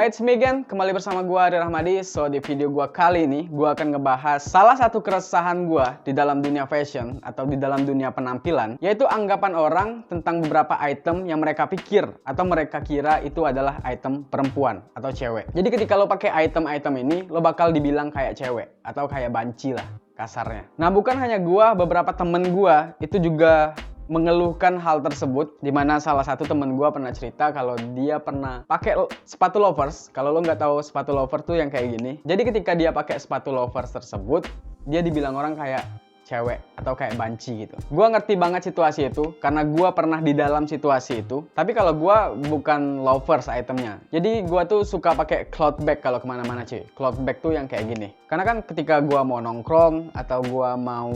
Hai, it's me again. Kembali bersama gua Ari Rahmadi. So, di video gua kali ini, gua akan ngebahas salah satu keresahan gua di dalam dunia fashion atau di dalam dunia penampilan, yaitu anggapan orang tentang beberapa item yang mereka pikir atau mereka kira itu adalah item perempuan atau cewek. Jadi ketika lo pakai item-item ini, lo bakal dibilang kayak cewek atau kayak banci lah kasarnya. Nah, bukan hanya gua, beberapa temen gua itu juga mengeluhkan hal tersebut, dimana salah satu temen gue pernah cerita kalau dia pernah pakai sepatu loafers. Kalau lo nggak tahu sepatu loafers tuh yang kayak gini. Jadi ketika dia pakai sepatu loafers tersebut, dia dibilang orang kayak cewek atau kayak banci gitu. Gue ngerti banget situasi itu karena gue pernah di dalam situasi itu. Tapi kalau gue bukan loafers itemnya. Jadi gue tuh suka pakai cloth bag kalau kemana-mana cuy. Cloth bag tuh yang kayak gini. Karena kan ketika gue mau nongkrong atau gue mau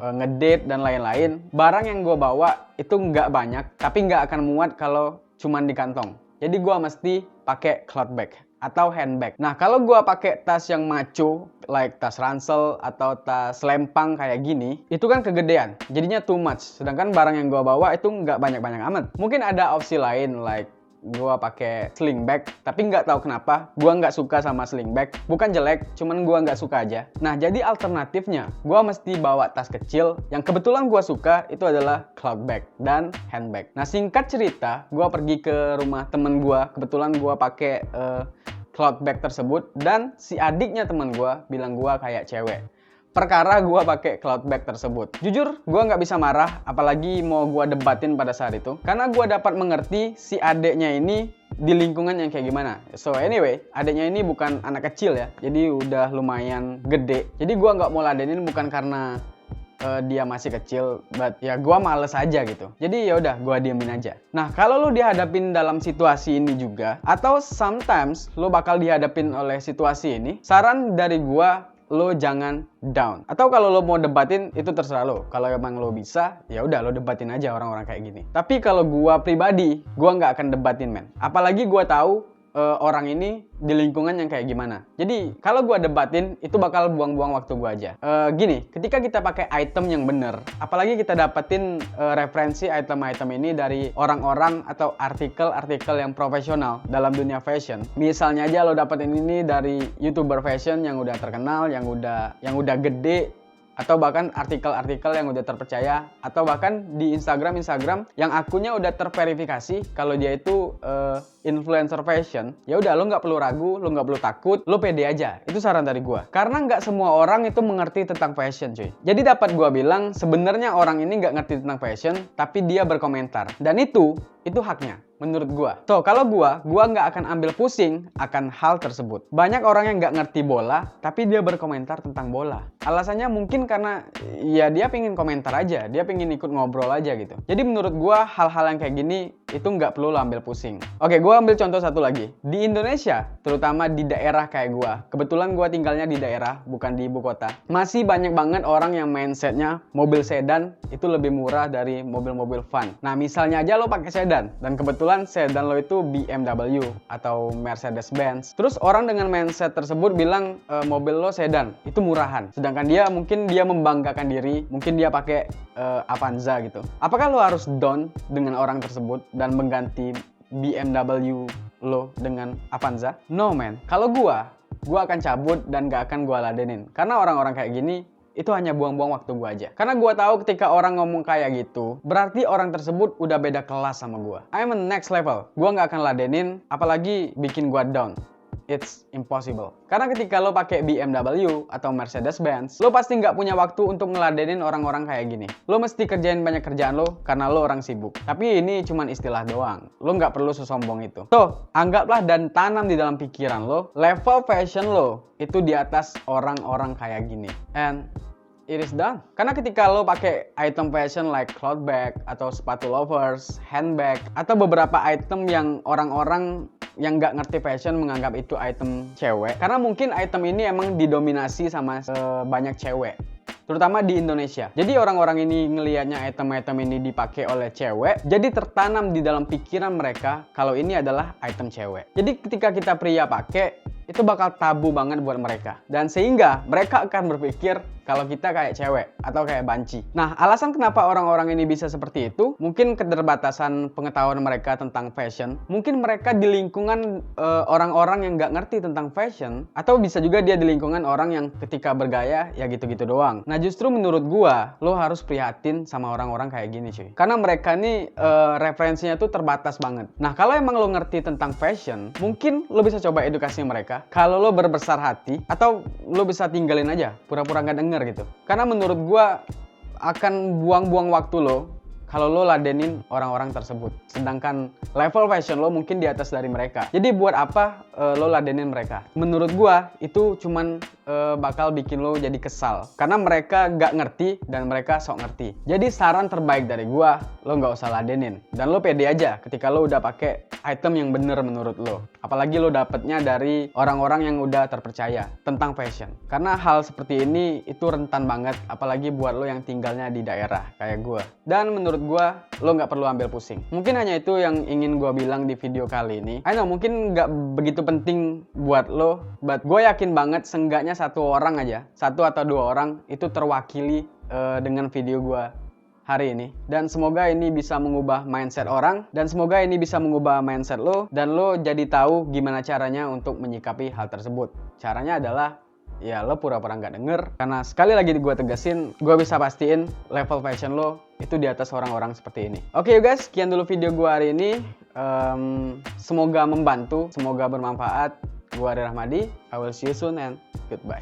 ngedate dan lain-lain, barang yang gue bawa itu nggak banyak, tapi nggak akan muat kalau cuman di kantong. Jadi gue mesti pakai cloth bag atau handbag. Nah, kalau gue pakai tas yang maco, like tas ransel atau tas lempang kayak gini, itu kan kegedean, jadinya too much. Sedangkan barang yang gue bawa itu nggak banyak-banyak amat. Mungkin ada opsi lain, like gue pakai sling bag, tapi nggak tahu kenapa gue nggak suka sama sling bag. Bukan jelek, cuman gue nggak suka aja. Nah, jadi alternatifnya gue mesti bawa tas kecil yang kebetulan gue suka, itu adalah cloth bag dan handbag. Nah, singkat cerita, gue pergi ke rumah temen gue. Kebetulan gue pakai cloth bag tersebut, dan si adiknya temen gue bilang gue kayak cewek perkara gue pakai cloth bag tersebut. Jujur, gue nggak bisa marah, apalagi mau gue debatin pada saat itu, karena gue dapat mengerti si adeknya ini di lingkungan yang kayak gimana. So anyway, adeknya ini bukan anak kecil ya, jadi udah lumayan gede. Jadi gue nggak mau ladenin bukan karena dia masih kecil, but ya gue males aja gitu. Jadi ya udah, gue diemin aja. Nah, kalau lo dihadapin dalam situasi ini juga, atau sometimes lo bakal dihadapin oleh situasi ini, saran dari gue, lo jangan down. Atau kalau lo mau debatin, itu terserah lo. Kalau emang lo bisa, ya udah lo debatin aja orang-orang kayak gini. Tapi kalau gua pribadi, gua nggak akan debatin, men. Apalagi gua tahu orang ini di lingkungan yang kayak gimana. Jadi kalau gua debatin, itu bakal buang-buang waktu gua aja. Gini, ketika kita pakai item yang bener, apalagi kita dapetin referensi item-item ini dari orang-orang atau artikel-artikel yang profesional dalam dunia fashion. Misalnya aja lo dapetin ini dari YouTuber fashion yang udah terkenal, yang udah gede, atau bahkan artikel-artikel yang udah terpercaya, atau bahkan di Instagram yang akunnya udah terverifikasi kalau dia itu influencer fashion. Ya udah, lo nggak perlu ragu, lo nggak perlu takut, lo pede aja. Itu saran dari gua. Karena nggak semua orang itu mengerti tentang fashion, cuy. Jadi dapat gua bilang, sebenarnya orang ini nggak ngerti tentang fashion, tapi dia berkomentar. Dan itu haknya menurut gua. So, kalau gua nggak akan ambil pusing akan hal tersebut. Banyak orang yang nggak ngerti bola, tapi dia berkomentar tentang bola. Alasannya mungkin karena ya dia pengen komentar aja, dia pengen ikut ngobrol aja gitu. Jadi menurut gua hal-hal yang kayak gini itu nggak perlu lo ambil pusing. Oke, gua ambil contoh satu lagi. Di Indonesia, terutama di daerah kayak gua, kebetulan gua tinggalnya di daerah, bukan di ibu kota. Masih banyak banget orang yang mindsetnya mobil sedan itu lebih murah dari mobil-mobil fun. Nah, misalnya aja lo pakai sedan, dan kebetulan sedan lo itu BMW atau Mercedes-Benz. Terus orang dengan mindset tersebut bilang mobil lo sedan, itu murahan. Sedangkan dia mungkin dia membanggakan diri, mungkin dia pakai Avanza gitu. Apakah lo harus down dengan orang tersebut dan mengganti BMW lo dengan Avanza? No, man. Kalau gua akan cabut dan gak akan gua ladenin. Karena orang-orang kayak gini itu hanya buang-buang waktu gua aja. Karena gua tahu ketika orang ngomong kayak gitu, berarti orang tersebut udah beda kelas sama gua. I'm a next level. Gua nggak akan ladenin, apalagi bikin gua down. It's impossible. Karena ketika lo pakai BMW atau Mercedes-Benz, lo pasti nggak punya waktu untuk ngeladenin orang-orang kayak gini. Lo mesti kerjain banyak kerjaan lo karena lo orang sibuk. Tapi ini cuman istilah doang. Lo nggak perlu sesombong itu. So, anggaplah dan tanam di dalam pikiran lo, level fashion lo itu di atas orang-orang kayak gini. And it is done. Karena ketika lo pakai item fashion like cloth bag atau sepatu loafers, handbag, atau beberapa item yang orang-orang yang nggak ngerti fashion menganggap itu item cewek, karena mungkin item ini emang didominasi sama banyak cewek, terutama di Indonesia. Jadi orang-orang ini ngelihatnya item-item ini dipakai oleh cewek, jadi tertanam di dalam pikiran mereka kalau ini adalah item cewek. Jadi ketika kita pria pakai, itu bakal tabu banget buat mereka. Dan sehingga mereka akan berpikir kalau kita kayak cewek atau kayak banci. Nah, alasan kenapa orang-orang ini bisa seperti itu, mungkin keterbatasan pengetahuan mereka tentang fashion. Mungkin mereka di lingkungan orang-orang yang nggak ngerti tentang fashion, atau bisa juga dia di lingkungan orang yang ketika bergaya ya gitu-gitu doang. Nah, justru menurut gua, lo harus prihatin sama orang-orang kayak gini cuy. Karena mereka nih referensinya tuh terbatas banget. Nah, kalau emang lo ngerti tentang fashion, mungkin lo bisa coba edukasi mereka. Kalau lo berbesar hati, atau lo bisa tinggalin aja, pura-pura nggak denger gitu. Karena menurut gua akan buang-buang waktu lo kalau lo ladenin orang-orang tersebut. Sedangkan level fashion lo mungkin di atas dari mereka. Jadi buat apa lo ladenin mereka? Menurut gua itu cuman bakal bikin lo jadi kesal. Karena mereka gak ngerti dan mereka sok ngerti. Jadi saran terbaik dari gua, lo gak usah ladenin. Dan lo pede aja ketika lo udah pakai item yang bener menurut lo. Apalagi lo dapetnya dari orang-orang yang udah terpercaya tentang fashion. Karena hal seperti ini itu rentan banget. Apalagi buat lo yang tinggalnya di daerah kayak gua. Dan menurut gua, lo nggak perlu ambil pusing. Mungkin hanya itu yang ingin gua bilang di video kali ini. I know, mungkin nggak begitu penting buat lo, but gue yakin banget seenggaknya satu orang aja, satu atau dua orang itu terwakili dengan video gua hari ini. Dan semoga ini bisa mengubah mindset orang, dan semoga ini bisa mengubah mindset lo, dan lo jadi tahu gimana caranya untuk menyikapi hal tersebut. Caranya adalah ya lo pura-pura nggak denger, karena sekali lagi gue tegasin, gue bisa pastiin level fashion lo itu di atas orang-orang seperti ini. Oke guys, sekian dulu video gue hari ini. Semoga membantu, semoga bermanfaat. Gue Ari Rahmadi, I will see you soon and goodbye.